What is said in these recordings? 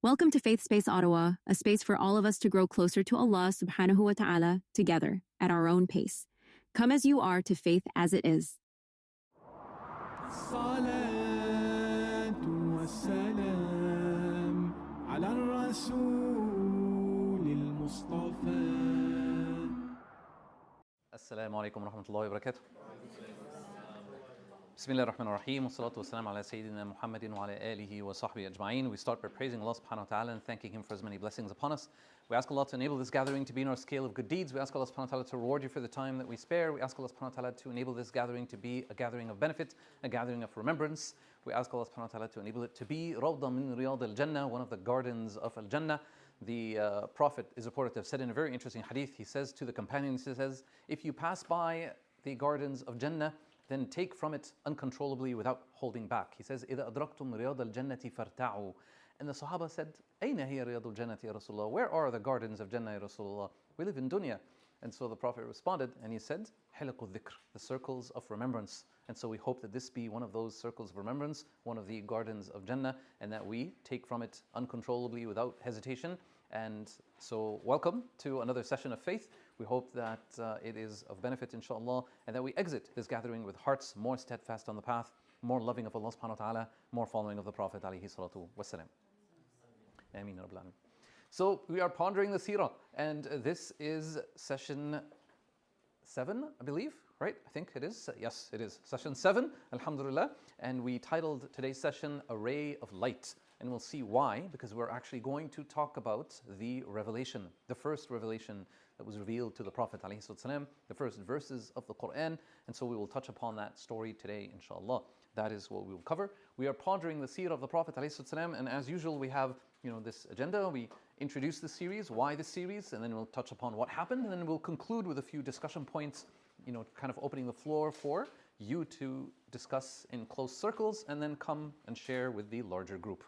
Welcome to Faith Space Ottawa, a space for all of us to grow closer to Allah subhanahu wa ta'ala together at our own pace. Come as you are to faith as it is. Assalamu alaikum wa rahmatullahi wa barakatuh. Bismillah ar-Rahman ar-Rahim, wa salatu wa salam ala Sayyidina Muhammadin wa ala alihi wa sahbihi ajma'in. We start by praising Allah subhanahu wa ta'ala and thanking Him for His many blessings upon us. We ask Allah to enable this gathering to be in our scale of good deeds. We ask Allah subhanahu wa ta'ala to reward you for the time that we spare. We ask Allah subhanahu wa ta'ala to enable this gathering to be a gathering of benefit, a gathering of remembrance. We ask Allah subhanahu wa ta'ala to enable it to be Rawda min Riyad al-Jannah, one of the gardens of Al-Jannah. The Prophet is reported to have said in a very interesting hadith, he says to the companions, he says, if you pass by the gardens of Jannah, then take from it uncontrollably without holding back. He says, إِذَا أَدْرَكْتُمْ رِيَاضَ الْجَنَّةِ فَارْتَعُوا. And the Sahaba said, أَيْنَ هِيَ رِيَاضُ الْجَنَّةِ يَا رَسُولَ اللَّهِ? Where are the gardens of Jannah, Ya Rasulullah? We live in dunya. And so the Prophet responded and he said, حِلَقُ الذِّكْر, the circles of remembrance. And so we hope that this be one of those circles of remembrance, one of the gardens of Jannah, and that we take from it uncontrollably without hesitation. And so welcome to another session of faith. We hope that it is of benefit, inshallah, and that we exit this gathering with hearts more steadfast on the path, more loving of Allah subhanahu wa ta'ala, more following of the Prophet alayhi salatu wassalam. Ameen Rabbil Alameen. So we are pondering the Seerah, and this is session 7, I believe, right? I think it is. Yes, it is. Session 7, alhamdulillah. And we titled today's session, A Ray of Light. And we'll see why, because we're actually going to talk about the revelation, the first revelation that was revealed to the Prophet ﷺ, the first verses of the Quran. And so we will touch upon that story today, inshallah. That is what we will cover. We are pondering the seerah of the Prophet ﷺ, and as usual, we have this agenda. We introduce the series, why this series, and then we'll touch upon what happened, and then we'll conclude with a few discussion points, kind of opening the floor for you to discuss in close circles, and then come and share with the larger group.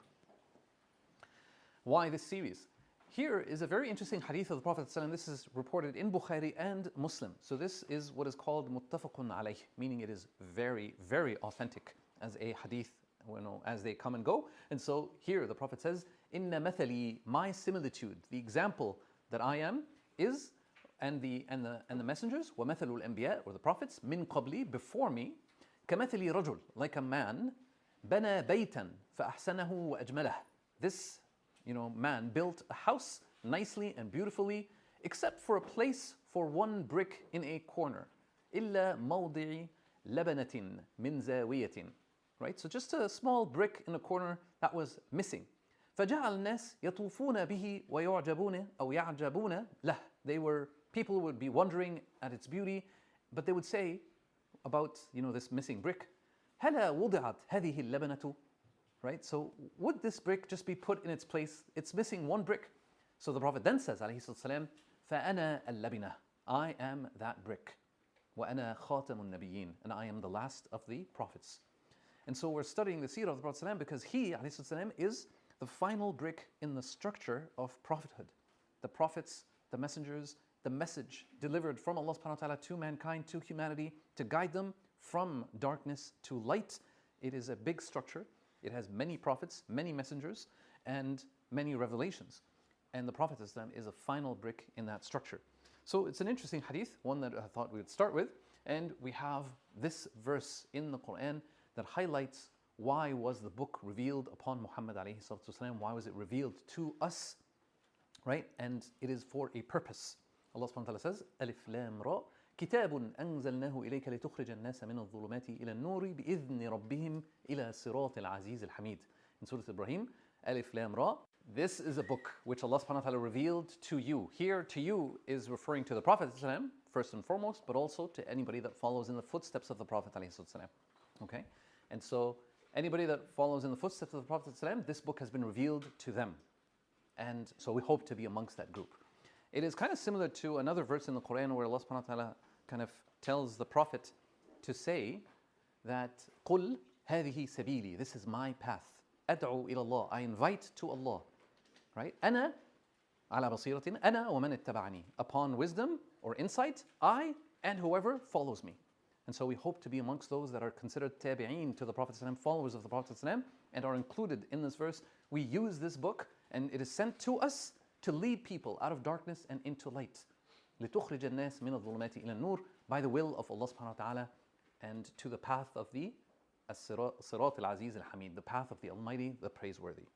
Why this series? Here is a very interesting hadith of the Prophet ﷺ. This is reported in Bukhari and Muslim. So this is what is called muttafaqun alayh, meaning it is very, very authentic as a hadith, as they come and go. And so here the Prophet says, Inna mathali, my similitude, the example that I am is, and the messengers, wa mathalul anbiya, or the prophets, min qabli, before me, kamathali rajul, like a man, bana baytan fa ahsanahu wa ajmalah. This man built a house nicely and beautifully, except for a place for one brick in a corner. إِلَّا مَوْضِعِ لَبَنَةٍ مِنْ زَاوِيَةٍ. Right? So just a small brick in a corner that was missing. فَجَعَلْ النَّاسِ يَطُوفُونَ بِهِ وَيُعْجَبُونَ أَوْ يَعْجَبُونَ لَهُ. People would be wondering at its beauty, but they would say about this missing brick, هَلَا وُضِعَتْ هَذِهِ اللَّبَنَةُ. Right? So would this brick just be put in its place? It's missing one brick. So the Prophet then says, alayhi salatu فَأَنَا اللَّبِنَةُ, I am that brick. وَأَنَا خَاتَمُ النَّبِيِّينَ, and I am the last of the prophets. And so we're studying the seerah of the Prophet because he, alayhi salatu is the final brick in the structure of prophethood. The prophets, the messengers, the message delivered from Allah subhanahu wa ta'ala to mankind, to humanity, to guide them from darkness to light. It is a big structure. It has many prophets, many messengers, and many revelations. And the Prophet is a final brick in that structure. So it's an interesting hadith, one that I thought we would start with. And we have this verse in the Quran that highlights why was the book revealed upon Muhammad alayhi salatu wasalam, why was it revealed to us, right? And it is for a purpose. Allah subhanahu wa ta'ala says, Alif Lam Ra, كتاب أنزلناه إليك لتخرج الناس من الظلمات إلى النور بإذن ربهم إلى صراط العزيز الحميد. In Surah Ibrahim, Alif Lam Ra. This is a book which Allah subhanahu wa ta'ala revealed to you. Here, to you is referring to the Prophet first and foremost, but also to anybody that follows in the footsteps of the Prophet. Okay? And so, anybody that follows in the footsteps of the Prophet, this book has been revealed to them. And so we hope to be amongst that group. It is kind of similar to another verse in the Quran where Allah subhanahu wa ta'ala kind of tells the Prophet to say that قُلْ هَذِهِ سَبِيلِي, this is my path. أَدْعُو إِلَى اللَّهِ, I invite to Allah. Right? أَنَا عَلَى بَصِيرَةٍ أَنَا وَمَنِ اتَّبَعَنِي, upon wisdom or insight, I and whoever follows me. And so we hope to be amongst those that are considered tabi'een to the Prophet ﷺ, followers of the Prophet ﷺ, and are included in this verse. We use this book And it is sent to us to lead people out of darkness and into light. لِتُخْرِجَ النَّاسِ مِنَ الظُّلُمَاتِ إِلَى النُّورِ, by the will of Allah subhanahu wa ta'ala, and to the path of the Sirat al-Aziz al-Hamid, the path of the Almighty, the praiseworthy.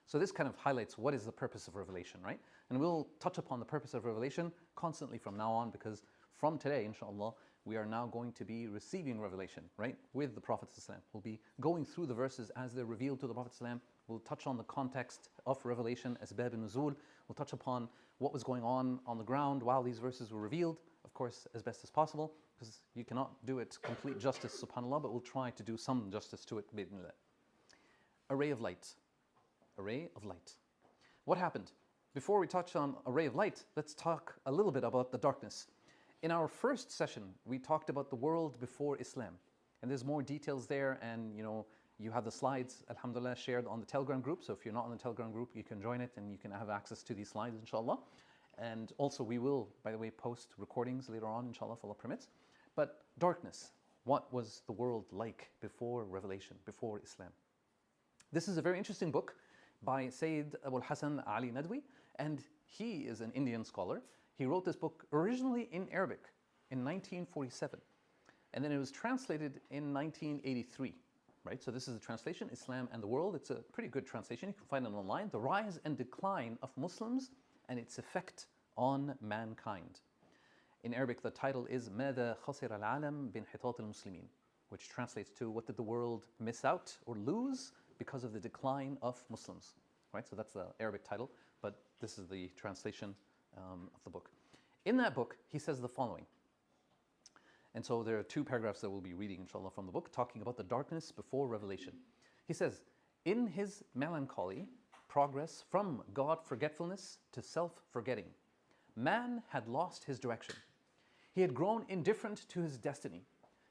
So this kind of highlights what is the purpose of revelation, right? And we'll touch upon the purpose of revelation constantly from now on, because from today, inshallah, we are now going to be receiving revelation, right, with the Prophet ﷺ. We'll be going through the verses as they're revealed to the Prophet ﷺ. We'll touch on the context of revelation, asbab al-nuzul. We'll touch upon what was going on the ground while these verses were revealed, of course, as best as possible, because you cannot do it complete justice, subhanAllah, but we'll try to do some justice to it, bi'idhnillah. Array of light. Array of light. What happened? Before we touch on array of light, let's talk a little bit about the darkness. In our first session, we talked about the world before Islam. And there's more details there, and you have the slides, alhamdulillah, shared on the Telegram group. So if you're not on the Telegram group, you can join it and you can have access to these slides, inshallah. And also we will, by the way, post recordings later on, inshallah, if Allah permits. But darkness, what was the world like before revelation, before Islam? This is a very interesting book by Sayyid Abul Hasan Ali Nadwi, and he is an Indian scholar. He wrote this book originally in Arabic in 1947, and then it was translated in 1983, right? So this is a translation, Islam and the World. It's a pretty good translation. You can find it online. The Rise and Decline of Muslims and Its Effect on Mankind. In Arabic, the title is ماذا خسر العالم بانحطاط المسلمين, which translates to what did the world miss out or lose because of the decline of Muslims, right? So that's the Arabic title, but this is the translation of the book. In that book, he says the following. And so there are two paragraphs that we'll be reading, inshallah, from the book, talking about the darkness before revelation. He says, in his melancholy progress from God-forgetfulness to self-forgetting, man had lost his direction. He had grown indifferent to his destiny.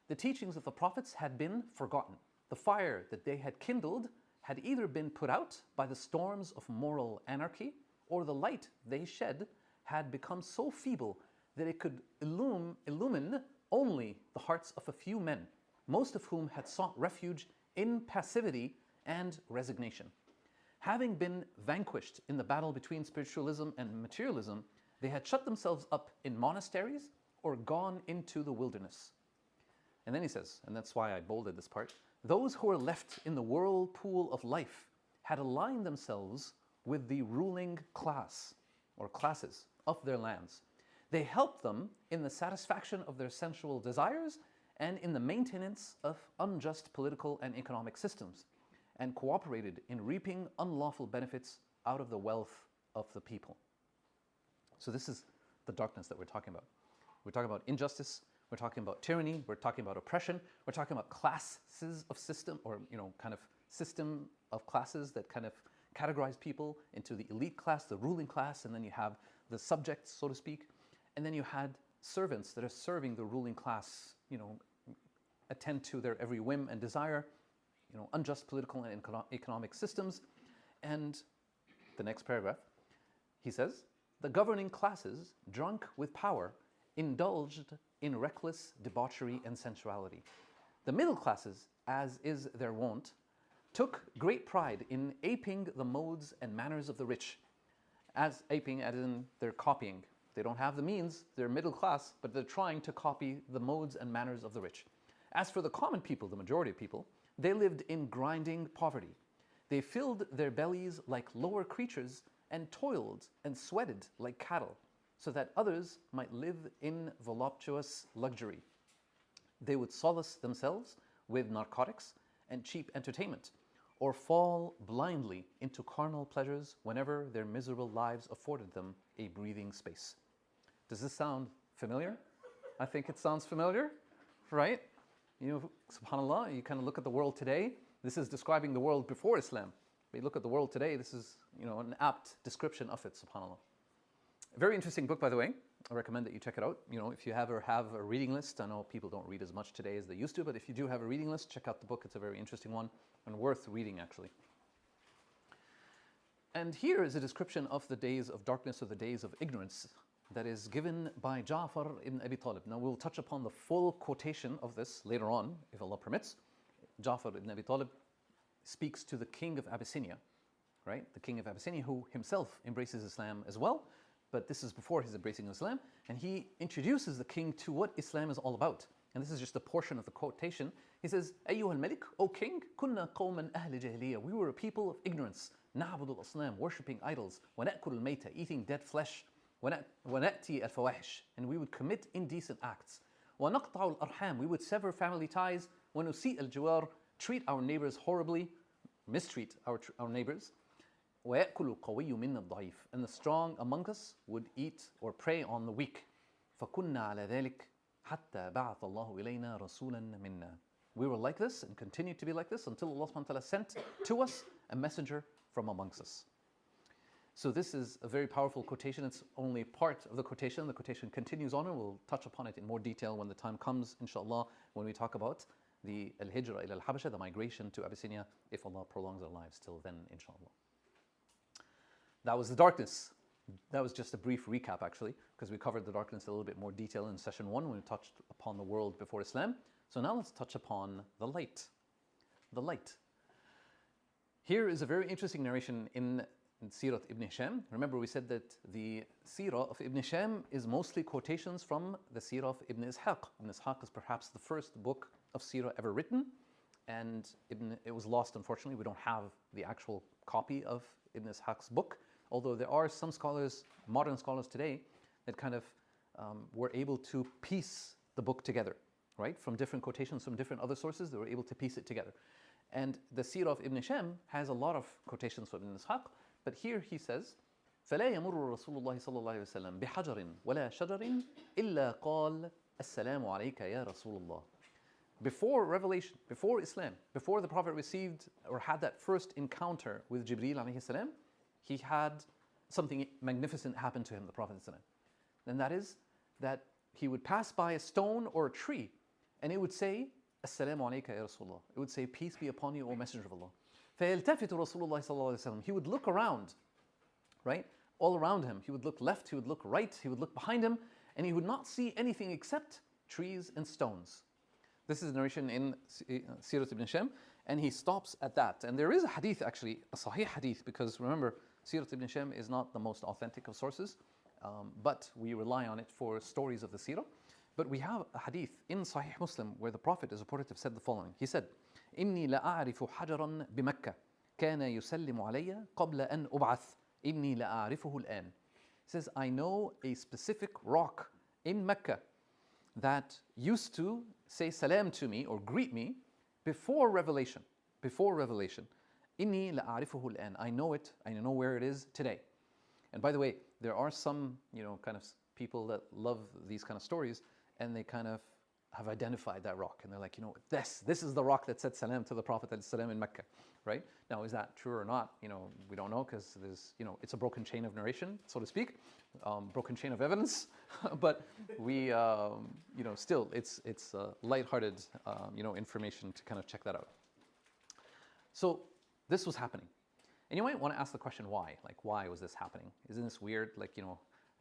The teachings of the prophets had been forgotten. The fire that they had kindled had either been put out by the storms of moral anarchy, or the light they shed had become so feeble that it could illumine only the hearts of a few men, most of whom had sought refuge in passivity and resignation. Having been vanquished in the battle between spiritualism and materialism, they had shut themselves up in monasteries or gone into the wilderness. And then he says, and that's why I bolded this part, those who were left in the whirlpool of life had aligned themselves with the ruling class or classes of their lands. They helped them in the satisfaction of their sensual desires and in the maintenance of unjust political and economic systems, and cooperated in reaping unlawful benefits out of the wealth of the people. So this is the darkness that we're talking about. We're talking about injustice, we're talking about tyranny, we're talking about oppression, we're talking about classes of system, or kind of system of classes that kind of categorize people into the elite class, the ruling class, and then you have the subjects, so to speak, and then you had servants that are serving the ruling class, attend to their every whim and desire, unjust political and economic systems. And the next paragraph, he says, the governing classes, drunk with power, indulged in reckless debauchery and sensuality. The middle classes, as is their wont, took great pride in aping the modes and manners of the rich. As aping, as in they're copying. They don't have the means, they're middle class, but they're trying to copy the modes and manners of the rich. As for the common people, the majority of people, they lived in grinding poverty. They filled their bellies like lower creatures and toiled and sweated like cattle, so that others might live in voluptuous luxury. They would solace themselves with narcotics and cheap entertainment, or fall blindly into carnal pleasures whenever their miserable lives afforded them a breathing space. Does this sound familiar? I think it sounds familiar, right? SubhanAllah, you kind of look at the world today. This is describing the world before Islam. But you look at the world today, this is, an apt description of it, SubhanAllah. A very interesting book, by the way. I recommend that you check it out. If you ever have a reading list, I know people don't read as much today as they used to, but if you do have a reading list, check out the book. It's a very interesting one and worth reading, actually. And here is a description of the days of darkness, or the days of ignorance, that is given by Ja'far ibn Abi Talib. Now we'll touch upon the full quotation of this later on, if Allah permits. Ja'far ibn Abi Talib speaks to the king of Abyssinia, right? The king of Abyssinia, who himself embraces Islam as well, but this is before his embracing of Islam, and he introduces the king to what Islam is all about. And this is just a portion of the quotation. He says, أيها الملك, O king, كنا قوما أهل جاهلية. We were a people of ignorance. نعبد الأصنام, worshipping idols. ونأكل الميتة, eating dead flesh. ونأتي الفواحش, and we would commit indecent acts. ونقطع الأرحام, we would sever family ties. ونسيء الجوار, treat our neighbors horribly, mistreat our neighbors. ويأكل القوي منا الضعيف, and the strong among us would eat or prey on the weak. فكنا على ذلك حتى بعث الله إلينا رسولا منا. We were like this and continued to be like this until Allah subhanahu wa ta'ala sent to us a messenger from amongst us. So this is a very powerful quotation. It's only part of the quotation. The quotation continues on, and we'll touch upon it in more detail when the time comes, inshallah, when we talk about the al-hijra ila al-habasha, the migration to Abyssinia, if Allah prolongs our lives till then, inshallah. That was the darkness. That was just a brief recap, actually, because we covered the darkness in a little bit more detail in session 1 when we touched upon the world before Islam. So now let's touch upon the light. The light. Here is a very interesting narration in Seerah Ibn Hisham. Remember, we said that the Seerah of Ibn Hisham is mostly quotations from the Seerah of Ibn Ishaq. Ibn Ishaq is perhaps the first book of Seerah ever written, and it was lost, unfortunately. We don't have the actual copy of Ibn Ishaq's book, although there are some scholars, modern scholars today, that kind of were able to piece the book together, right? From different quotations, from different other sources, they were able to piece it together. And the Seerah of Ibn Hisham has a lot of quotations from Ibn Ishaq, but here he says, فلا يمر رسول الله صلى الله عليه وسلم بحجر ولا شجر إلا قال السلام عليك يا رسول الله. Before revelation, before Islam, before the Prophet received or had that first encounter with Jibreel alayhi salam, he had something magnificent happen to him, the Prophet ﷺ. And that is that he would pass by a stone or a tree, and it would say, Assalamu alayka ya Rasulullah. It would say, peace be upon you, O Messenger of Allah. فَيَلْتَفِتُ رَسُولُ اللَّهِ صَلَّى اللَّهُ عَلَيْهِ وسلم. He would look around, right? All around him. He would look left, he would look right, he would look behind him, and he would not see anything except trees and stones. This is a narration in Seerah Ibn Hisham, and he stops at that. And there is a hadith, actually, a sahih hadith, because remember, Seerah Ibn Hisham is not the most authentic of sources, but we rely on it for stories of the Seerah. But we have a hadith in Sahih Muslim where the Prophet is reported to have said the following. He said, إِنِّي لَأَعْرِفُ حَجَرًا بِمَكَّةِ كَانَ يُسَلِّمُ عَلَيَّ قَبْلَ أَنْ أُبْعَثْ إِنِّي لَأَعْرِفُهُ الْآنِ. He says, I know a specific rock in Mecca that used to say salam to me or greet me before revelation. Before revelation. إِنِّي لَأَعْرِفُهُ الْآنِ. I know it, I know where it is today. And by the way, there are some, kind of people that love these kind of stories, and they kind of have identified that rock, and they're like, this is the rock that said salam to the Prophet ﷺ in Mecca, right? Now, is that true or not? We don't know, because there's, it's a broken chain of narration, so to speak, broken chain of evidence. But we, still, it's lighthearted, information to kind of check that out. So this was happening, and you might want to ask the question, why? Like, why was this happening? Isn't this weird? Like,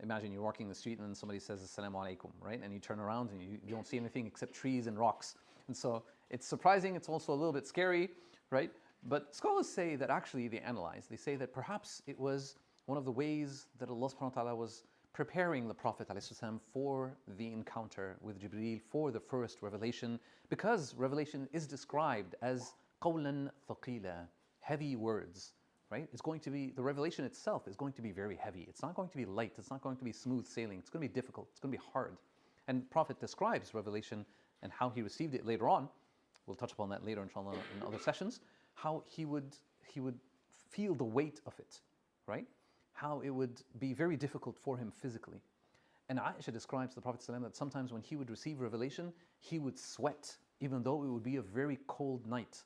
imagine you're walking the street and then somebody says Assalamu alaikum, right? And you turn around and you don't see anything except trees and rocks. And so it's surprising, it's also a little bit scary, right? But scholars say that actually they analyze. They say that perhaps it was one of the ways that Allah subhanahu wa ta'ala was preparing the Prophet ﷺ for the encounter with Jibreel, for the first revelation, because revelation is described as qawlan thaqila, heavy words. Right? It's going to be, the revelation itself is going to be very heavy. It's not going to be light. It's not going to be smooth sailing. It's going to be difficult. It's going to be hard. And the Prophet describes revelation and how he received it later on. We'll touch upon that later, inshallah, in other sessions. How he would feel the weight of it, right? How it would be very difficult for him physically. And Aisha describes the Prophet ﷺ that sometimes when he would receive revelation, he would sweat, even though it would be a very cold night.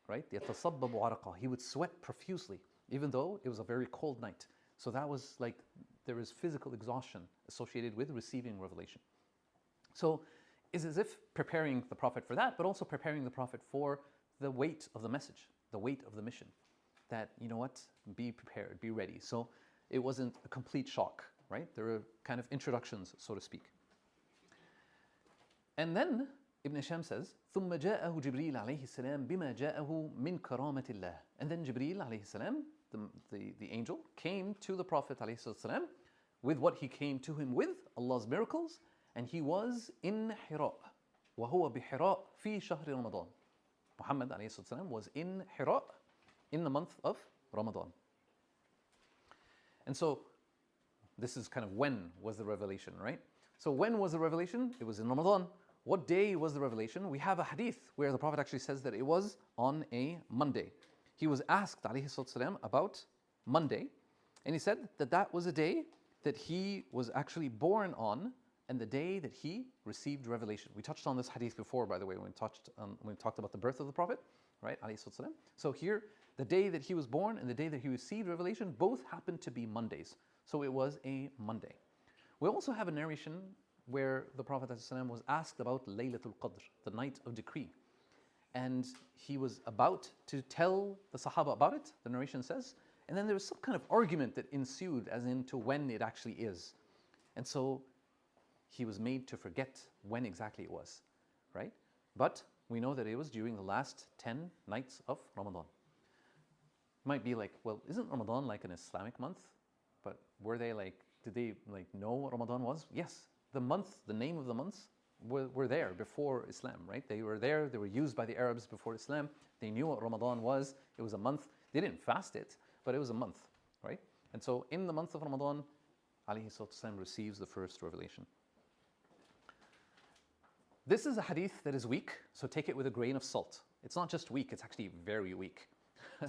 Right? يَتَصَبَّبُ عَرَقًا. He would sweat profusely, even though it was a very cold night. So that was like, there is physical exhaustion associated with receiving revelation. So it's as if preparing the Prophet for that, but also preparing the Prophet for the weight of the message, the weight of the mission. That, be prepared, be ready. So it wasn't a complete shock, right? There were kind of introductions, so to speak. And then Ibn Hisham says, ثُمَّ جَاءَهُ جِبْرِيلَ عَلَيْهِ السَّلَامِ بِمَا جَاءَهُ مِنْ كَرَامَةِ اللَّهِ. And then Jibreel alayhi salam the angel, came to the Prophet ﷺ with what he came to him with, Allah's miracles, and he was in Hira. وَهُوَ بِحِرَاء فِي شَهْرِ رَمَضَانِ. Muhammad ﷺ was in Hira in the month of Ramadan. And so this is kind of when was the revelation, right? So when was the revelation? It was in Ramadan. What day was the revelation? We have a hadith where the Prophet actually says that it was on a Monday. He was asked ﷺ about Monday, and he said that that was a day that he was actually born on and the day that he received revelation. We touched on this hadith before, by the way, when we talked about the birth of the Prophet, right? ﷺ. So here, the day that he was born and the day that he received revelation both happened to be Mondays. So it was a Monday. We also have a narration where the Prophet ﷺ was asked about Laylatul Qadr, the night of decree. And he was about to tell the Sahaba about it, the narration says, and then there was some kind of argument that ensued as into when it actually is. And so he was made to forget when exactly it was, right? But we know that it was during the last 10 nights of Ramadan. Might be like, well, isn't Ramadan like an Islamic month? But did they know what Ramadan was? Yes, the name of the months were there before Islam, right? They were there, they were used by the Arabs before Islam. They knew what Ramadan was. It was a month. They didn't fast it, but it was a month, right? And so in the month of Ramadan, alayhi salatu receives the first revelation. This is a hadith that is weak, so take it with a grain of salt. It's not just weak, it's actually very weak.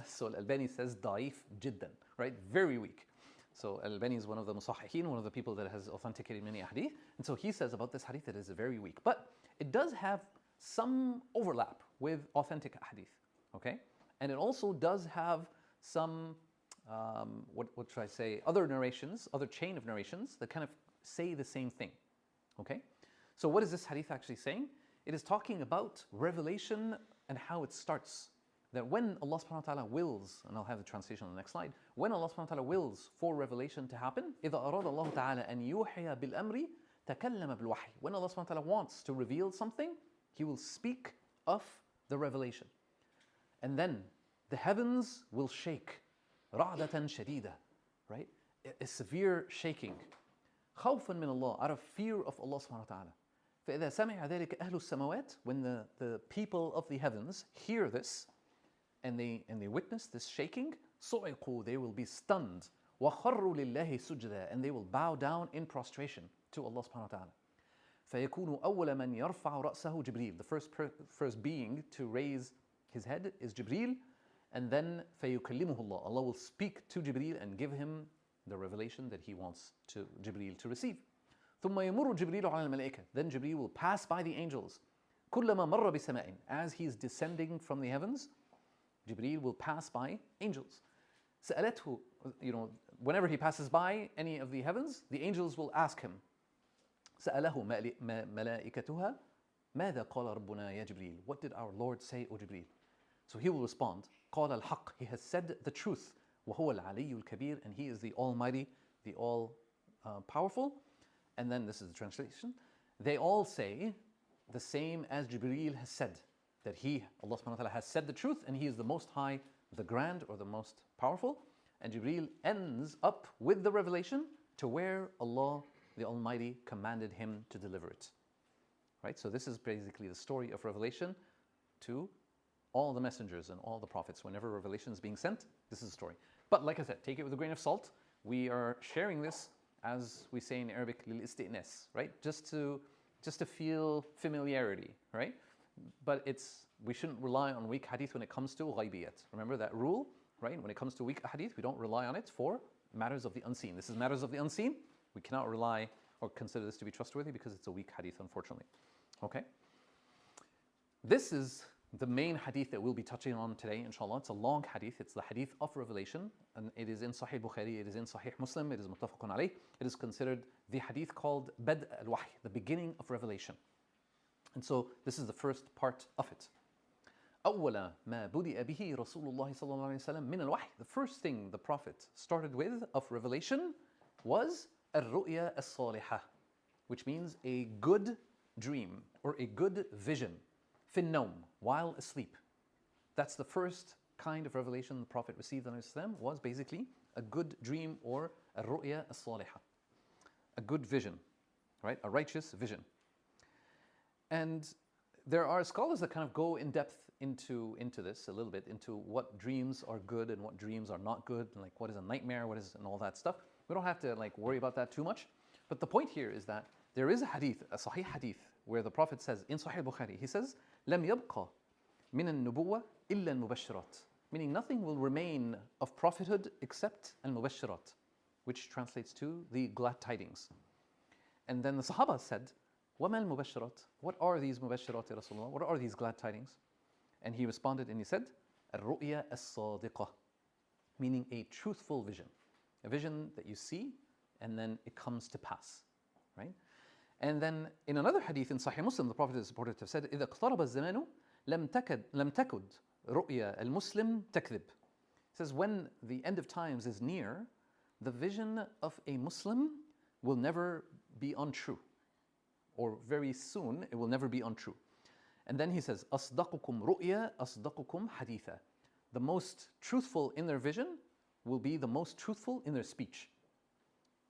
So Al-Albani says da'if jiddan, right? Very weak. So Al-Albani is one of the musahhihin, one of the people that has authenticated many hadith. And so he says about this hadith that it is very weak. But it does have some overlap with authentic hadith, okay? And it also does have some, what should I say, other narrations, other chain of narrations that kind of say the same thing, okay? So what is this hadith actually saying? It is talking about revelation and how it starts. That when Allah subhanahu wa ta'ala wills, and I'll have the translation on the next slide, when Allah subhanahu wa ta'ala wills for revelation to happen, إِذَا أَرَادَ اللَّهُ تَعَالَى أَن يُوحِيَ بِالْأَمْرِ تَكَلَّمَ بِالْوَحْيِ. When Allah subhanahu wa ta'ala wants to reveal something, He will speak of the revelation. And then the heavens will shake, رَعْدَةً شَدِيدًا, right? A severe shaking. خَوْفًا مِنَ اللَّهِ, out of fear of Allah subhanahu wa ta'ala. فَإِذَا سَمِعَ ذَلِكَ أَهْلُ السَّمَوَاتِ, when the people of the heavens hear this, and they witness this shaking, صُعِقُوا, they will be stunned, وَخَرُّوا لِلَّهِ سُجْدًا, and they will bow down in prostration to Allah subhanahu wa ta'ala. فَيَكُونُ أَوَّلَ مَنْ يَرْفَعُ رَأْسَهُ جِبْرِيلٌ. The first being to raise his head is Jibreel, and then فَيُكَلِّمُهُ اللَّهُ. Allah will speak to Jibreel and give him the revelation that He wants Jibreel to receive. ثُمَّ يَمُرُّ جِبْرِيلُ عَلَى الْمَلَائِكَةِ. Then Jibreel will pass by the angels. كُلَّمَا مَرَّ بِسَمَاءٍ. As he is descending from the heavens, Jibreel will pass by angels. سألته, whenever he passes by any of the heavens, the angels will ask him. سأله ملائكتها ماذا قال ربنا يا جبريل? What did our Lord say, O Jibreel? So he will respond, قال الحق, he has said the truth. وهو العلي الكبير, and he is the Almighty, the all powerful. And then this is the translation. They all say the same as Jibreel has said. That Allah subhanahu wa ta'ala has said the truth, and He is the most high, the grand, or the most powerful. And Jibreel ends up with the revelation to where Allah, the Almighty, commanded him to deliver it. Right? So this is basically the story of revelation to all the messengers and all the prophets. Whenever revelation is being sent, this is the story. But like I said, take it with a grain of salt. We are sharing this, as we say in Arabic, لِلْإِسْتِئْنَاسِ, right? Just to feel familiarity, right? But we shouldn't rely on weak hadith when it comes to ghaibiyat. Remember that rule, right? When it comes to weak hadith, we don't rely on it for matters of the unseen. This is matters of the unseen. We cannot rely or consider this to be trustworthy because it's a weak hadith, unfortunately. Okay? This is the main hadith that we'll be touching on today, inshallah. It's a long hadith. It's the hadith of revelation, and it is in Sahih Bukhari, it is in Sahih Muslim, it is muttafaqun alayh. It is considered the hadith called Bad al-Wahy, the beginning of revelation. And so this is the first part of it. أول ما بدأ به رسول الله صلى الله عليه وسلم من الوحي. The first thing the Prophet started with of revelation was الرؤيا الصالحة, which means a good dream or a good vision. في النوم, while asleep. That's the first kind of revelation the Prophet received was basically a good dream, or a ru'ya as-salihah, a good vision, right? A righteous vision. And there are scholars that kind of go in depth into this a little bit, into what dreams are good and what dreams are not good, and like what is a nightmare, what is, and all that stuff. We don't have to like worry about that too much. But the point here is that there is a hadith, a sahih hadith, where the Prophet says in Sahih Bukhari, he says, لم يبقى من النبوة إلا المبشرات, meaning nothing will remain of prophethood except al-mubashirat, which translates to the glad tidings. And then the Sahaba said, وَمَا الْمُبَشِّرَاتِ, what are these mubashirat, Ya Rasulullah? What are these glad tidings? And he responded and he said, الرؤيا الصادقة, meaning a truthful vision. A vision that you see and then it comes to pass, right? And then in another hadith in Sahih Muslim, the Prophet is reported to have said, إِذَا اقْتَرَبَ الزَّمَانُ لَمْ تَكُدْ رُؤْيَا الْمُسْلِمِ تَكْذِبْ. It says, when the end of times is near, the vision of a Muslim will never be untrue, or very soon it will never be untrue. And then he says, أَصْدَقُكُمْ رُؤْيَا أَصْدَقُكُمْ حَدِيثًا. The most truthful in their vision will be the most truthful in their speech,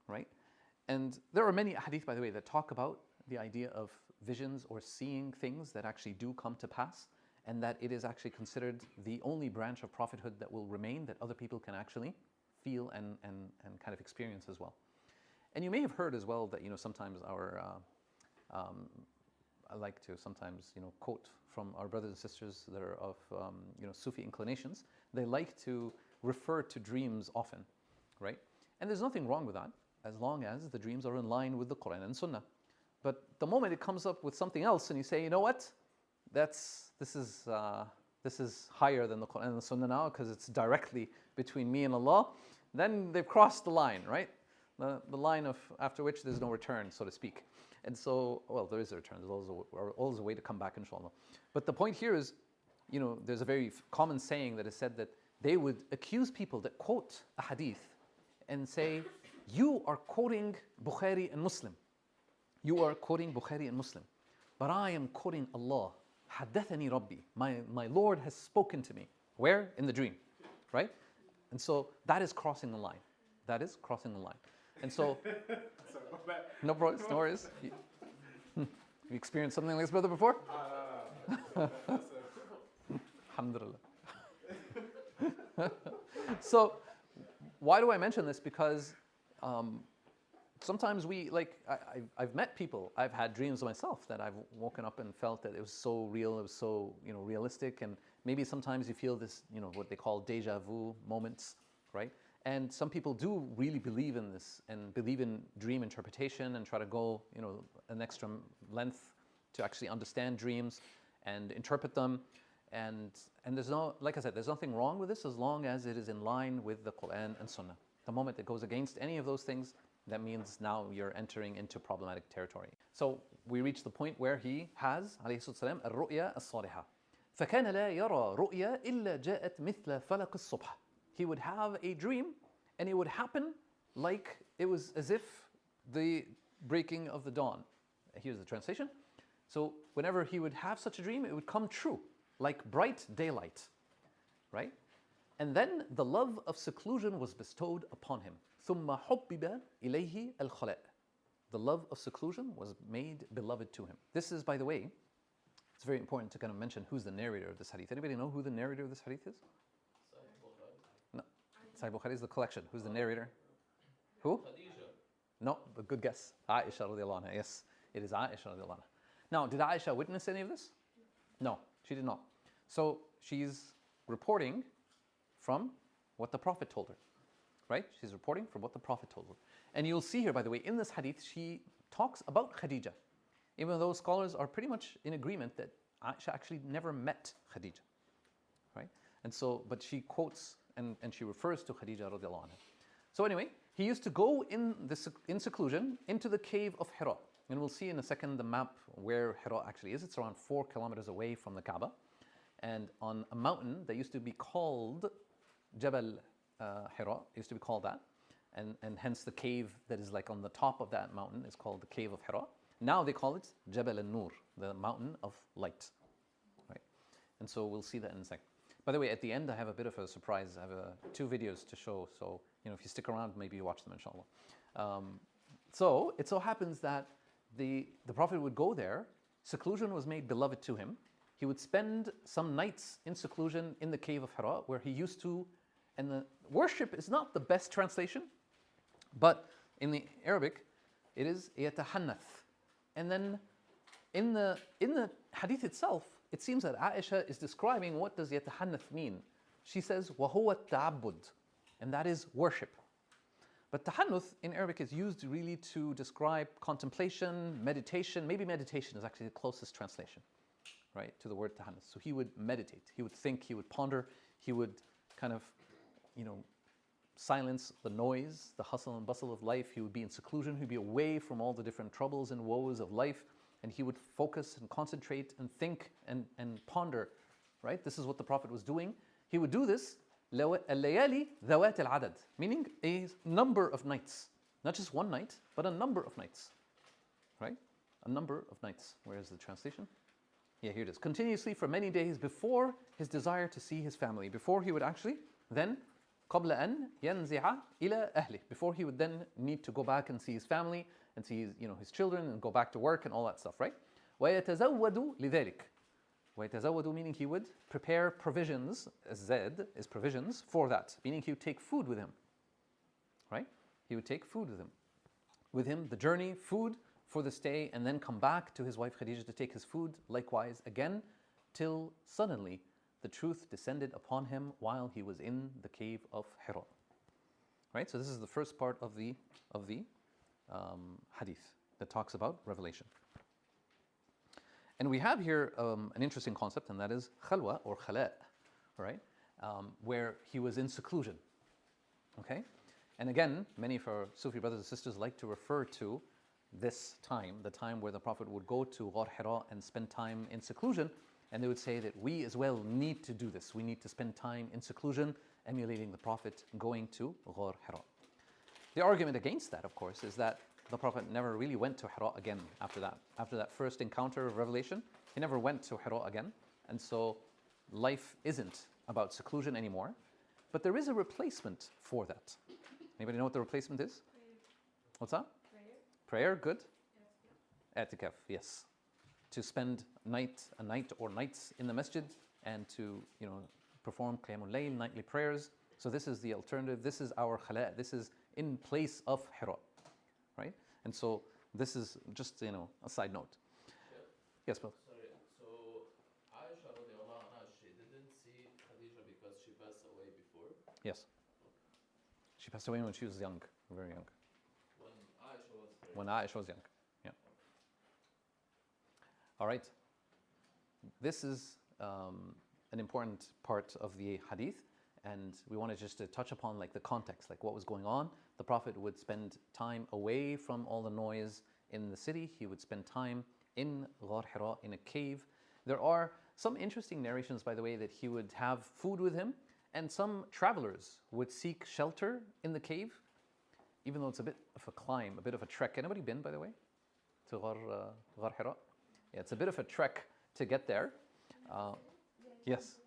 right? And there are many hadith, by the way, that talk about the idea of visions or seeing things that actually do come to pass, and that it is actually considered the only branch of prophethood that will remain, that other people can actually feel and kind of experience as well. And you may have heard as well that, sometimes I like to sometimes, quote from our brothers and sisters that are of, Sufi inclinations. They like to refer to dreams often, right? And there's nothing wrong with that, as long as the dreams are in line with the Quran and Sunnah. But the moment it comes up with something else and you say, you know what, this is higher than the Quran and the Sunnah now, because it's directly between me and Allah, then they've crossed the line, right? The line of after which there's no return, so to speak. And so, well, there is a return. There's always a way to come back, inshallah. But the point here is, there's a very common saying that is said that they would accuse people that quote a hadith and say, you are quoting Bukhari and Muslim. You are quoting Bukhari and Muslim. But I am quoting Allah. Haddathani Rabbi. My Lord has spoken to me. Where? In the dream, right? And so that is crossing the line. That is crossing the line. And so, no worries, no worries. You experienced something like this, brother, before? Alhamdulillah. So, why do I mention this? Because sometimes I've met people, I've had dreams myself that I've woken up and felt that it was so real, it was so, realistic, and maybe sometimes you feel this, what they call deja vu moments, right? And some people do really believe in this and believe in dream interpretation and try to go, an extra length to actually understand dreams and interpret them. And there's like I said, there's nothing wrong with this as long as it is in line with the Quran and Sunnah. The moment it goes against any of those things, that means now you're entering into problematic territory. So we reach the point where he has, alayhi salam, الرؤيا الصالحة. فكان لا يرى رؤيا إلا جاءت مثل فلق الصبح. He would have a dream and it would happen like it was as if the breaking of the dawn. Here's the translation. So whenever he would have such a dream, it would come true, like bright daylight, right? And then the love of seclusion was bestowed upon him. ثُمَّ حُبِّبَ إِلَيْهِ الْخَلَاء. The love of seclusion was made beloved to him. This is, by the way, it's very important to kind of mention who's the narrator of this hadith. Anybody know who the narrator of this hadith is? No. Sahih Bukhari is the collection. Who's the narrator? Who? No, but good guess. Aisha radiallahu anha. Yes, it is Aisha radiallahu anha. Now, did Aisha witness any of this? No, she did not. So she's reporting from what the Prophet told her, right? She's reporting from what the Prophet told her. And you'll see here, by the way, in this hadith, she talks about Khadija, even though scholars are pretty much in agreement that Aisha actually never met Khadija, right? And so, but she quotes and she refers to Khadija radiallahu anha. So anyway, he used to go in seclusion into the cave of Hira. And we'll see in a second the map where Hira actually is. It's around 4 kilometers away from the Kaaba. And on a mountain that used to be called Jabal Hira, used to be called that. And hence the cave that is like on the top of that mountain is called the cave of Hira. Now they call it Jabal al-Nur, the mountain of light. Right? And so we'll see that in a second. By the way, at the end I have a bit of a surprise. I have two videos to show, so if you stick around, maybe you watch them, inshallah. So it so happens that the Prophet would go there. Seclusion was made beloved to him. He would spend some nights in seclusion in the cave of Hira, where he used to, and the worship is not the best translation, but in the Arabic, it is yatahannath. And then in the hadith itself, it seems that Aisha is describing what does yatahannath mean. She says, وَهُوَ التَّعَبُّد, and that is worship. But tahannuth in Arabic is used really to describe contemplation, meditation. Maybe meditation is actually the closest translation, right, to the word tahannuth. So he would meditate, he would think, he would ponder, he would kind of, silence the noise, the hustle and bustle of life. He would be in seclusion, he would be away from all the different troubles and woes of life, and he would focus and concentrate and think and ponder, right? This is what the Prophet was doing. He would do this الليالي ذوات العدد, meaning a number of nights. Not just one night, but a number of nights. Right? A number of nights. Where is the translation? Yeah, here it is. Continuously for many days before his desire to see his family. Before he would actually then قبل أن ينزع إلى أهله. Before he would then need to go back and see his family and see his children and go back to work and all that stuff, right? ويتزود لذلك. ويتزود meaning he would prepare provisions, zed is provisions for that, meaning he would take food with him, right? He would take food with him, the journey, food for the stay, and then come back to his wife Khadijah to take his food, likewise again, till suddenly the truth descended upon him while he was in the cave of Hira. Right? So this is the first part of the hadith that talks about revelation. And we have here an interesting concept, and that is khalwa or khala, right? Where he was in seclusion. Okay? And again, many of our Sufi brothers and sisters like to refer to this time, the time where the Prophet would go to Ghar Hira and spend time in seclusion, and they would say that we as well need to do this. We need to spend time in seclusion, emulating the Prophet going to Ghar Hira. The argument against that, of course, is that the Prophet never really went to Hira again after that. After that first encounter of revelation, he never went to Hira again. And so life isn't about seclusion anymore. But there is a replacement for that. Anybody know what the replacement is? What's that? Prayer, good. I'tikaf, yes. To spend a night or nights in the masjid and to, perform qiyamul layl, nightly prayers. So this is the alternative. This is our khala. This is in place of Hira, right? And so this is just, a side note. Yeah. Yes, brother. Sorry. So Aisha radiallahu anha, she didn't see Khadija because she passed away before. Yes. She passed away when she was young, very young. When Aisha was young, yeah. All right. This is an important part of the hadith, and we wanted just to touch upon the context, what was going on. The Prophet would spend time away from all the noise in the city. He would spend time in Ghar Hira, in a cave. There are some interesting narrations, by the way, that he would have food with him, and some travelers would seek shelter in the cave, even though it's a bit of a climb, a bit of a trek. Anybody been, by the way, to Ghar Hira? Yeah, it's a bit of a trek to get there. Yes.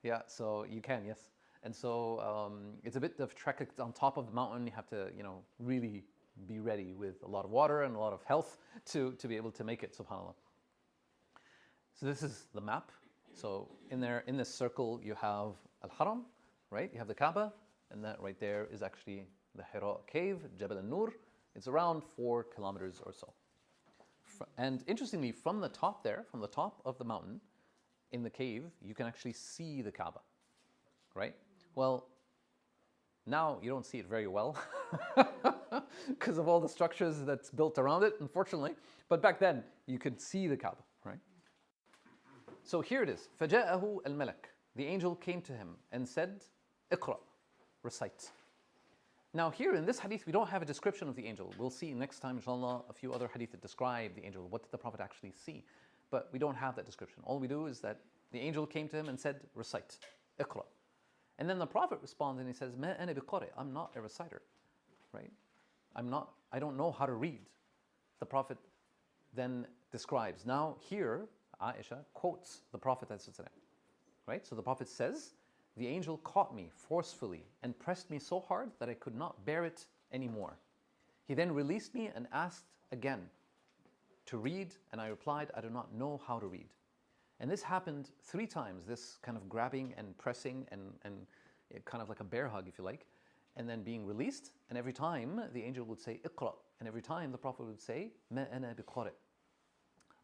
Yeah, so you can, yes. And so it's a bit of trek on top of the mountain. You have to, really be ready with a lot of water and a lot of health to be able to make it, subhanAllah. So this is the map. So in this circle, you have Al-Haram, right? You have the Kaaba, and that right there is actually the Hira cave, Jabal al-Nur. It's around 4 kilometers or so. And interestingly, from the top there, from the top of the mountain, in the cave, you can actually see the Kaaba, right? Well, now you don't see it very well because of all the structures that's built around it, unfortunately. But back then, you could see the Kaaba, right? So here it is. فَجَاءَهُ الْمَلَكُ. The angel came to him and said, اقرأ, recite. Now here in this hadith, we don't have a description of the angel. We'll see next time, inshallah, a few other hadith that describe the angel. What did the Prophet actually see? But we don't have that description. All we do is that the angel came to him and said, recite, اقرأ. And then the Prophet responds and he says, مَا أَنَا بِقَارِئ. I'm not a reciter, right? I don't know how to read. The Prophet then describes. Now here, Aisha quotes the Prophet, right? So the Prophet says, the angel caught me forcefully and pressed me so hard that I could not bear it anymore. He then released me and asked again to read, and I replied, I do not know how to read. And this happened 3 times, this kind of grabbing and pressing and kind of like a bear hug, if you like, and then being released. And every time the angel would say, Iqra. And every time the Prophet would say, Ma ana biqari.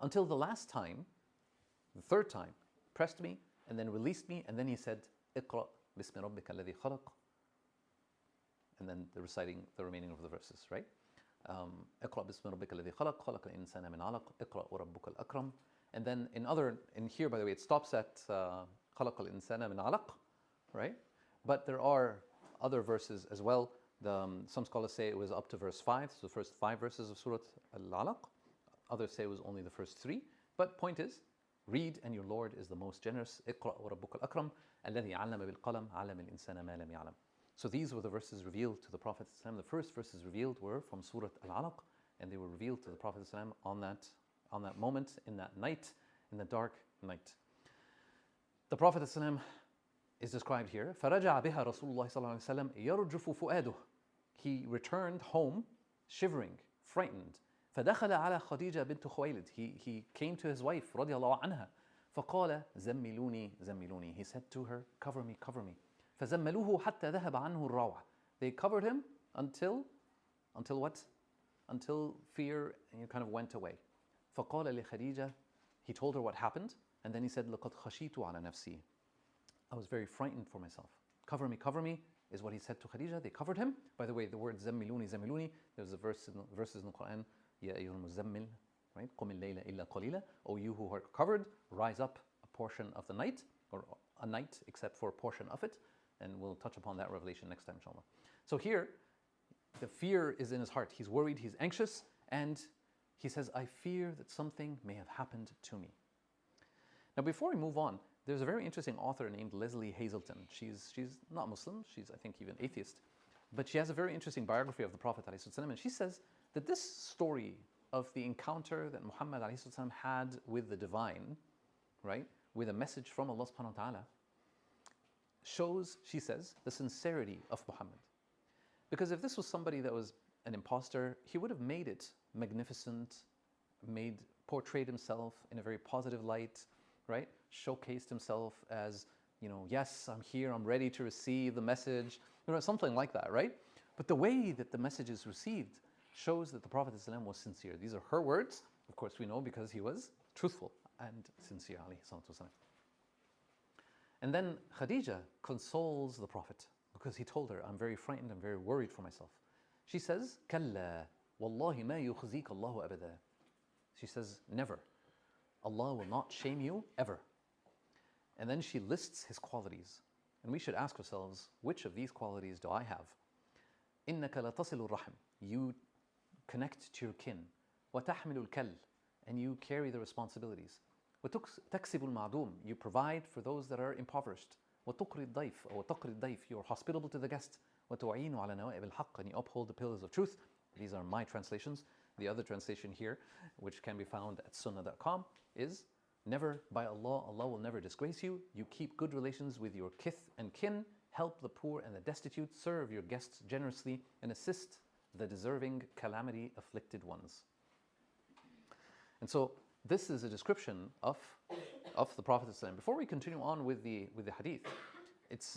Until the last time, the 3rd time, pressed me and then released me, and then he said, Iqra bismi rabbika alladhi khalaq. And then the reciting the remaining of the verses, right? Iqra bismi rabbika alladhi khalaq, khalaqa al-insana min alaq, Iqra wa rabbuka al-akram. And then in here, by the way, it stops at khalaqa al-insana min alaq, right? But there are other verses as well. Some scholars say it was up to verse 5, so the first 5 verses of Surah Al-Alaq. Others say it was only the first 3. But point is, read and your Lord is the most generous. Iqra wa rabbuka al-akram, alladhi 'allama bil qalam, 'allama al-insana ma lam ya'lam. So these were the verses revealed to the Prophet ﷺ. The first verses revealed were from Surah Al-Alaq, and they were revealed to the Prophet ﷺ on that moment, in that night, in the dark night. The Prophet ﷺ is described here. فَرَجَعَ بِهَا رَسُولُ اللَّهِ صَلَّى اللَّهُ عَلَيْهِ وَسَلَّمَ يَرْجُفُ فُؤَادُهُ. He returned home, shivering, frightened. فَدَخَلَ عَلَى خَدِيجَةَ بِنْتُ خُوَيْلِدٍ. He came to his wife, رضي الله عنها. فَقَالَ زَمِّلُونِي زَمِّلُونِي. He said to her, cover me, cover me. فَزَمَّلُوهُ حَتَّى ذَهَبَ عَنْهُ الرَّوْعَ. They covered him until what? Until fear kind of went away. فَقَالَ لِخَدِيجَةَ. He told her what happened, and then he said, لَقَدْ خَشِيتُ عَلَى نَفْسِي. I was very frightened for myself. Cover me, is what he said to Khadija. They covered him. By the way, the word zammiluni, there's a verses in the Quran, Ya ayyuhal muzammil, right? Qum al-layla illa qalila. O you who are covered, rise up a portion of the night, or a night except for a portion of it. And we'll touch upon that revelation next time, inshallah. So here, the fear is in his heart. He's worried, he's anxious, and he says, I fear that something may have happened to me. Now, before we move on, there's a very interesting author named Leslie Hazelton. She's not Muslim, she's I think even atheist, but she has a very interesting biography of the Prophet ﷺ, and she says that this story of the encounter that Muhammad ﷺ had with the divine, right, with a message from Allah subhanahu wa ta'ala, shows, she says, the sincerity of Muhammad. Because if this was somebody that was an imposter, he would have made it magnificent, portrayed himself in a very positive light, right? Showcased himself as, yes, I'm here, I'm ready to receive the message, something like that, right? But the way that the message is received shows that the Prophet ﷺ was sincere. These are her words, of course we know, because he was truthful and sincere, alayhi salatu wasalam. And then Khadija consoles the Prophet because he told her, I'm very frightened, I'm very worried for myself. She says, Kalla, wallahi ma yukhzika Allahu abada. She says, never. Allah will not shame you ever. And then she lists his qualities. And we should ask ourselves, which of these qualities do I have? إِنَّكَ لَتَصِلُ الرَّحْمِ. You connect to your kin. وَتَحْمِلُ الْكَلِّ. And you carry the responsibilities. وَتَكْسِبُ الْمَعْدُومِ. You provide for those that are impoverished. وَتُقْرِ الضَّيْفِ. Or وَتَقْرِ الضَّيْفِ. You are hospitable to the guest. وَتُعِينُ عَلَى نَوَائِبِ الْحَقِّ. And you uphold the pillars of truth. These are my translations. The other translation here, which can be found at sunnah.com, is never, by Allah, Allah will never disgrace you. You keep good relations with your kith and kin, help the poor and the destitute, serve your guests generously, and assist the deserving calamity afflicted ones. And so this is a description of the Prophet ﷺ. Before we continue on with the hadith, it's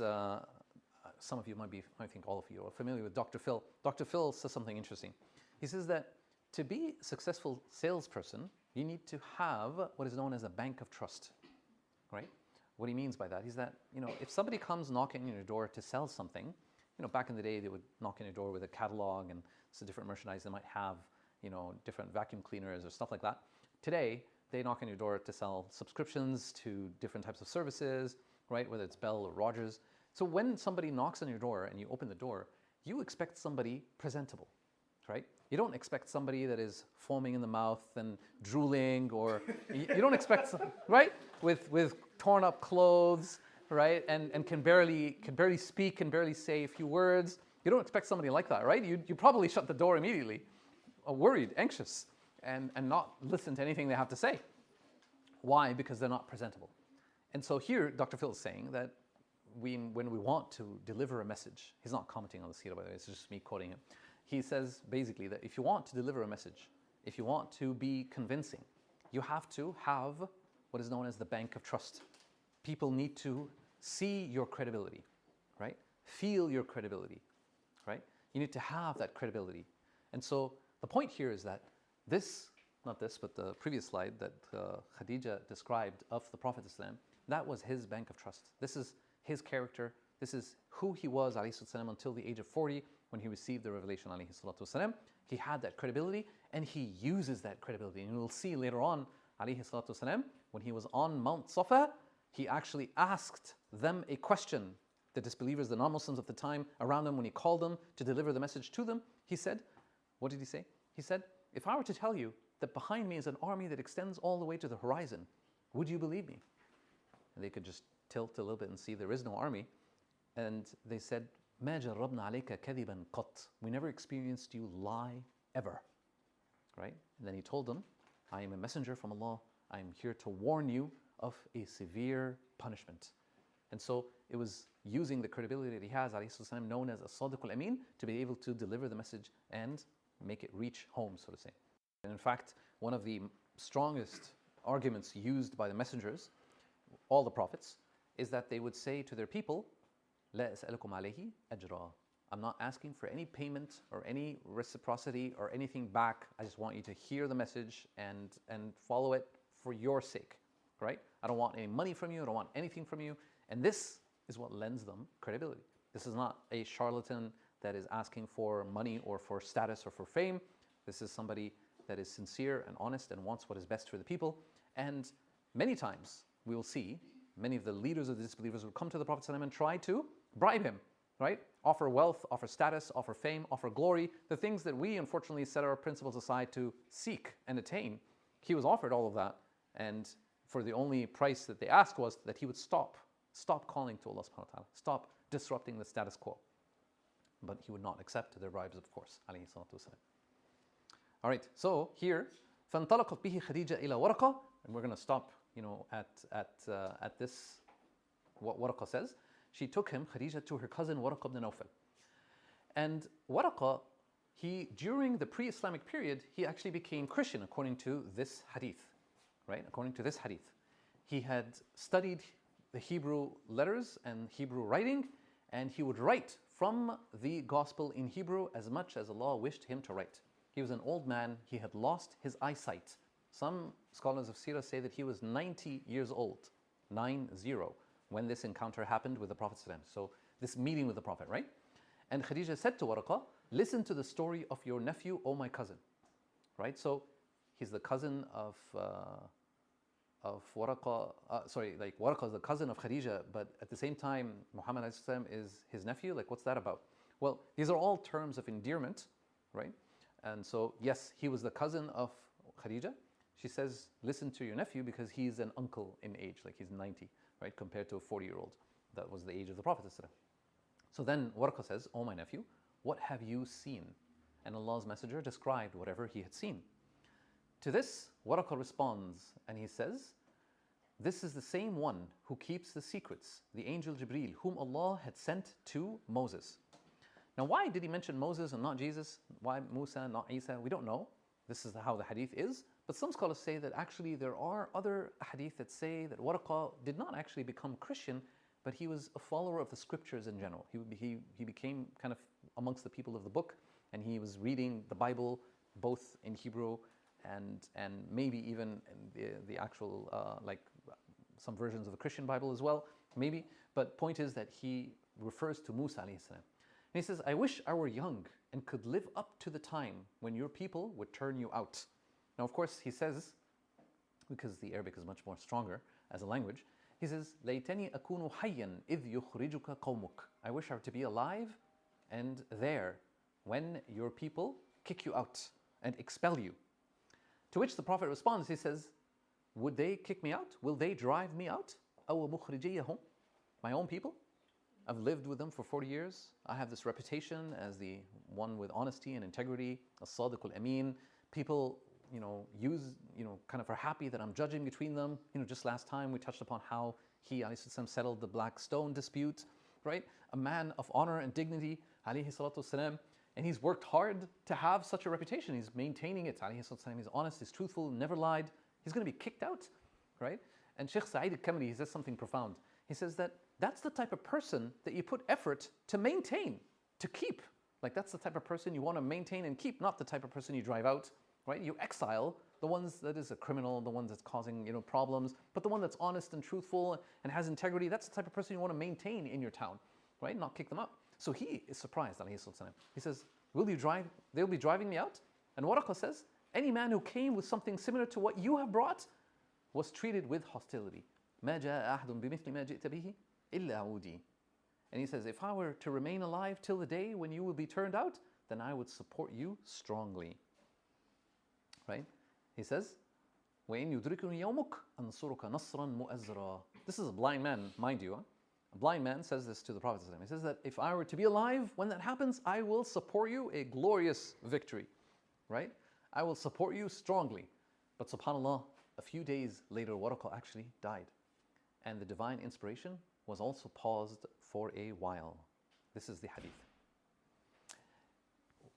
some of you might be, I think all of you are familiar with Dr. Phil. Dr. Phil says something interesting. He says that to be a successful salesperson, you need to have what is known as a bank of trust, right? What he means by that is that, if somebody comes knocking on your door to sell something, back in the day they would knock on your door with a catalog and some different merchandise. They might have, different vacuum cleaners or stuff like that. Today, they knock on your door to sell subscriptions to different types of services, right? Whether it's Bell or Rogers. So when somebody knocks on your door and you open the door, you expect somebody presentable, right? You don't expect somebody that is foaming in the mouth and drooling, or you don't expect right? With torn up clothes, right? And can barely speak, can barely say a few words. You don't expect somebody like that, right? You probably shut the door immediately, worried, anxious, and not listen to anything they have to say. Why? Because they're not presentable. And so here, Dr. Phil is saying that when we want to deliver a message, he's not commenting on the seerah, by the way, it's just me quoting him. He says basically that if you want to deliver a message, if you want to be convincing, you have to have what is known as the bank of trust. People need to see your credibility, right? Feel your credibility, right? You need to have that credibility. And so the point here is that this, not this, but the previous slide that Khadija described of the Prophet ﷺ, that was his bank of trust. This is his character. This is who he was ﷺ until the age of 40 when he received the revelation ﷺ. He had that credibility and he uses that credibility. And we'll see later on ﷺ, when he was on Mount Safa, he actually asked them a question. The disbelievers, the non-Muslims of the time around him, when he called them to deliver the message to them, he said, what did he say? He said, if I were to tell you that behind me is an army that extends all the way to the horizon, would you believe me? And they could just tilt a little bit and see there is no army. And they said, مَا جَرَّبْنَا عَلَيْكَ كَذِبًا قَطْ. We never experienced you lie ever. Right? And then he told them, I am a messenger from Allah. I am here to warn you of a severe punishment. And so it was using the credibility that he has, ﷺ, known as as-Sadiq al-Amin, to be able to deliver the message and make it reach home, so to say. And in fact, one of the strongest arguments used by the messengers, all the prophets, is that they would say to their people, لا أسألكم عليه أجرا. I'm not asking for any payment or any reciprocity or anything back. I just want you to hear the message and follow it for your sake, right? I don't want any money from you. I don't want anything from you. And this is what lends them credibility. This is not a charlatan that is asking for money or for status or for fame. This is somebody that is sincere and honest and wants what is best for the people. And many times we will see many of the leaders of the disbelievers will come to the Prophet ﷺ and try to bribe him, right? Offer wealth, offer status, offer fame, offer glory, the things that we unfortunately set our principles aside to seek and attain. He was offered all of that, and for the only price that they asked was that he would stop calling to Allah subhanahu wa ta'ala, stop disrupting the status quo. But he would not accept their bribes, of course, alayhi salatu wasalam. All right, so here, فَانْطَلَقَتْ بِهِ خَدِيجَةَ إِلَى وَرَقَةَ, and we're going to stop, at this, what Waraqa says. She took him, Khadija, to her cousin Waraqa ibn Nawfal. And Waraqa, during the pre-Islamic period, he actually became Christian according to this hadith, right? According to this hadith. He had studied the Hebrew letters and Hebrew writing, and he would write from the gospel in Hebrew as much as Allah wished him to write. He was an old man, he had lost his eyesight. Some scholars of Seerah say that he was 90 years old, 90, when this encounter happened with the Prophet ﷺ. So this meeting with the Prophet, right? And Khadija said to Waraqa, listen to the story of your nephew, O my cousin, right? So he's the cousin of Waraqa, Waraqa is the cousin of Khadija, but at the same time, Muhammad ﷺ is his nephew. Like, what's that about? Well, these are all terms of endearment, right? And so, yes, he was the cousin of Khadija. She says, listen to your nephew because he's an uncle in age, like he's 90, right? Compared to a 40-year-old. That was the age of the Prophet ﷺ. So then Waraqa says, oh my nephew, what have you seen? And Allah's Messenger described whatever he had seen. To this, Waraqa responds and he says, this is the same one who keeps the secrets, the angel Jibreel, whom Allah had sent to Moses. Now, why did he mention Moses and not Jesus? Why Musa and not Isa? We don't know. This is how the hadith is. But some scholars say that actually there are other hadith that say that Waraqa did not actually become Christian, but he was a follower of the scriptures in general. He became kind of amongst the people of the book, and he was reading the Bible both in Hebrew and maybe even in the actual, like some versions of the Christian Bible as well, maybe. But point is that he refers to Musa alayhi salam. And he says, I wish I were young and could live up to the time when your people would turn you out. Now, of course, he says, because the Arabic is much more stronger as a language, he says, لَيْتَنِي أَكُونُ حَيًّا إِذْ يُخْرِجُكَ قَوْمُكَ. I wish I were to be alive and there when your people kick you out and expel you. To which the Prophet responds, he says, would they kick me out? Will they drive me out? أَوَ مُخْرِجِيَهُمْ. My own people? I've lived with them for 40 years. I have this reputation as the one with honesty and integrity, as-Sadiq al-Amin. People, kind of are happy that I'm judging between them. Just last time we touched upon how He ﷺ settled the black stone dispute, right? A man of honor and dignity, alayhi salatu wasalam, and he's worked hard to have such a reputation. He's maintaining it, alayhi salatu wasalam. He's honest, he's truthful, never lied. He's going to be kicked out, right? And Sheikh Sa'id al-Kamali, he says something profound. He says that that's the type of person that you put effort to maintain, to keep. Like that's the type of person you want to maintain and keep, not the type of person you drive out, right? You exile the ones that is a criminal, the ones that's causing problems, but the one that's honest and truthful and has integrity, that's the type of person you want to maintain in your town, right? Not kick them out. So he is surprised, alayhi salam. He says, they'll be driving me out? And Waraqah says, any man who came with something similar to what you have brought was treated with hostility. مَا جَاءَ أَحْدٌ بِمِثْلِ مَا جِئْتَ بِهِ إِلَّا عُودِي. And he says, if I were to remain alive till the day when you will be turned out, then I would support you strongly. Right? He says, وَإِنْ يُدْرِكُنِي يَوْمُكَ أَنْصُرُكَ نَصْرًا مُؤَزْرًا. This is a blind man, mind you. A blind man says this to the Prophet. He says that if I were to be alive when that happens, I will support you a glorious victory. Right? I will support you strongly. But subhanAllah, a few days later, Waraqah actually died. And the divine inspiration was also paused for a while. This is the hadith.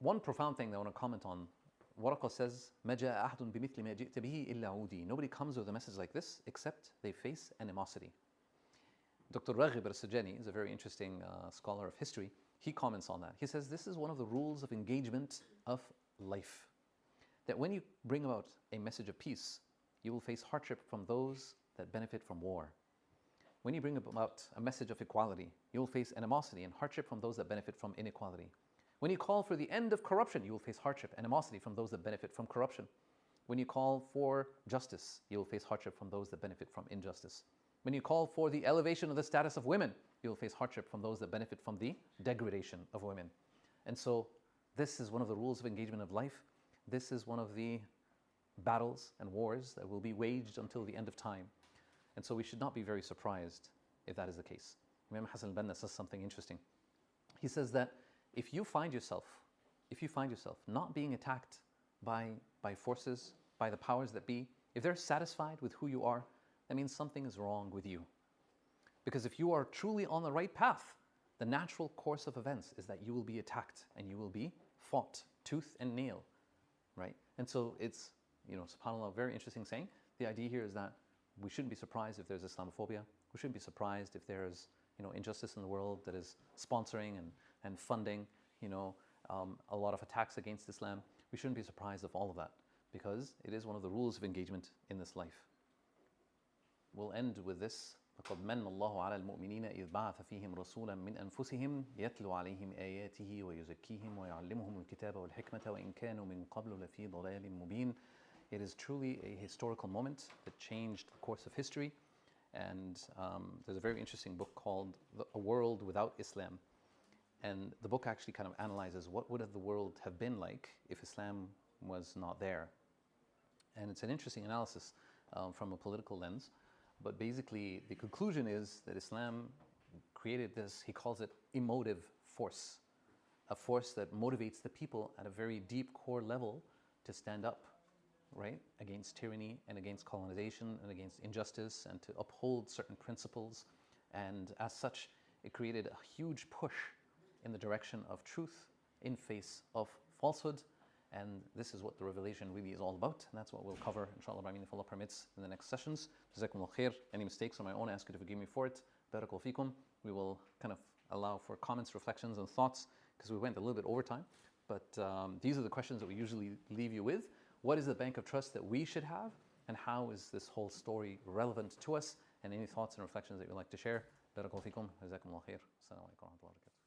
One profound thing that I want to comment on, Waraqah says, مَا جَاءَ أَحْدٌ بِمِثْلِ مَا جِئْتَ بِهِ إِلَّا عُودِي. Nobody comes with a message like this except they face animosity. Dr. Raghib al-Sajjani is a very interesting scholar of history. He comments on that. He says this is one of the rules of engagement of life. That when you bring about a message of peace, you will face hardship from those that benefit from war. When you bring about a message of equality, you will face animosity and hardship from those that benefit from inequality. When you call for the end of corruption, you will face hardship, animosity from those that benefit from corruption. When you call for justice, you will face hardship from those that benefit from injustice. When you call for the elevation of the status of women, you will face hardship from those that benefit from the degradation of women. And so this is one of the rules of engagement of life. This is one of the battles and wars that will be waged until the end of time. And so we should not be very surprised if that is the case. Imam Hassan al-Banna says something interesting. He says that if you find yourself not being attacked by forces, by the powers that be, if they're satisfied with who you are, that means something is wrong with you. Because if you are truly on the right path, the natural course of events is that you will be attacked and you will be fought tooth and nail, right? And so it's, subhanAllah, a very interesting saying. The idea here is that we shouldn't be surprised if there's Islamophobia. We shouldn't be surprised if there's, injustice in the world that is sponsoring and funding, a lot of attacks against Islam. We shouldn't be surprised of all of that because it is one of the rules of engagement in this life. We'll end with this. لقد من الله على المؤمنين إذ بعث فيهم رسولا من أنفسهم يتلو عليهم آياته ويزكيهم ويعلمهم الكتاب والحكمة وإن كانوا من قبل لفي ضلال مبين. It is truly a historical moment that changed the course of history. And there's a very interesting book called A World Without Islam. And the book actually kind of analyzes what would the world have been like if Islam was not there. And it's an interesting analysis from a political lens. But basically, the conclusion is that Islam created this, he calls it emotive force, a force that motivates the people at a very deep core level to stand up, right, against tyranny and against colonization and against injustice and to uphold certain principles. And as such, it created a huge push in the direction of truth in face of falsehood. And this is what the revelation really is all about. And that's what we'll cover, inshallah, if Allah permits, in the next sessions. Jazakumullah khair. Any mistakes on my own, I ask you to forgive me for it. Barakallahu feekum. We will kind of allow for comments, reflections, and thoughts because we went a little bit over time. But these are the questions that we usually leave you with. What is the bank of trust that we should have? And how is this whole story relevant to us? And any thoughts and reflections that you'd like to share? Barakallahu feekum. Jazakumullah khair. Assalamu alaikum wa rahmatullahi wa barakatuh.